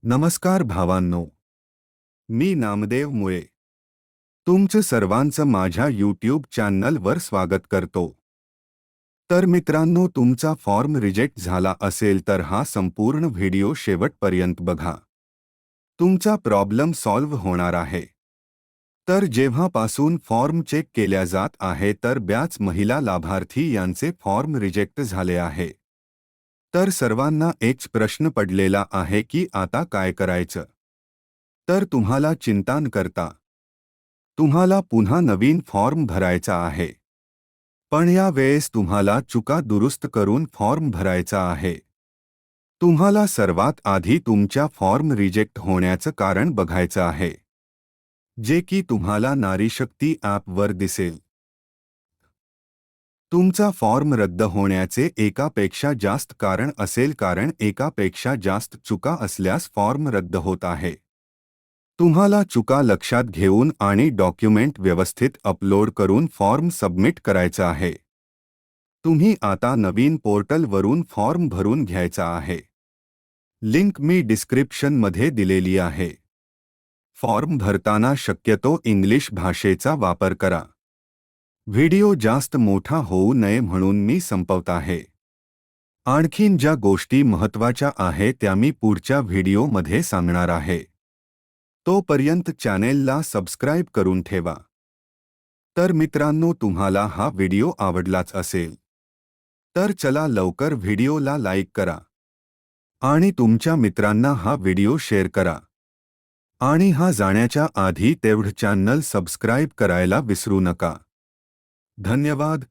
नमस्कार भावांनो, मी नामदेव मुळे तुमचं सर्वांचं माझ्या यूट्यूब चॅनलवर स्वागत करतो। तर मित्रांनो, तुमचा फॉर्म रिजेक्ट झाला असेल तर हा संपूर्ण व्हिडिओ शेवटपर्यंत बघा। तुमचा प्रॉब्लेम सॉल्व्ह होणार आहे। तर जेव्हापासून फॉर्म चेक केल्या जात आहे तर बऱ्याच महिला लाभार्थी यांचे फॉर्म रिजेक्ट झाले आहे। तर सर्वांना एक प्रश्न पडलेला आहे की आता काय करायचं। तर तुम्हाला चिंता न करता तुम्हाला पुन्हा नवीन फॉर्म भरायचा आहे। पण या वेळेस तुम्हाला चुका दुरुस्त करून फॉर्म भरायचा आहे। तुम्हाला सर्वात आधी तुमच्या फॉर्म रिजेक्ट होण्याचं कारण बघायचं आहे, जे की तुम्हाला नारीशक्ती ॲपवर दिसेल। तुमचा फॉर्म रद्द होण्याचे एकापेक्षा जास्त कारण असेल, कारण एकापेक्षा जास्त चुका असल्यास फॉर्म रद्द होत आहे। तुम्हाला चुका लक्षात घेऊन आणि डॉक्युमेंट व्यवस्थित अपलोड करून फॉर्म सबमिट करायचा आहे। तुम्ही आता नवीन पोर्टलवरून फॉर्म भरून घ्यायचा आहे। लिंक मी डिस्क्रिप्शनमध्ये दिलेली आहे। फॉर्म भरताना शक्यतो इंग्लिश भाषेचा वापर करा। व्हिडिओ जास्त मोठा होऊ नये म्हणून मी संपवत आहे। आणखीन ज्या गोष्टी महत्त्वाच्या आहेत त्या मी पुढच्या व्हिडिओमध्ये सांगणार आहे। तोपर्यंत चॅनेलला सबस्क्राईब करून ठेवा। तर मित्रांनो, तुम्हाला हा व्हिडिओ आवडलाच असेल तर चला लवकर व्हिडिओला लाईक करा आणि तुमच्या मित्रांना हा व्हिडिओ शेअर करा। आणि हा जाण्याच्या आधी तेवढं चॅनल सबस्क्राईब करायला विसरू नका। धन्यवाद।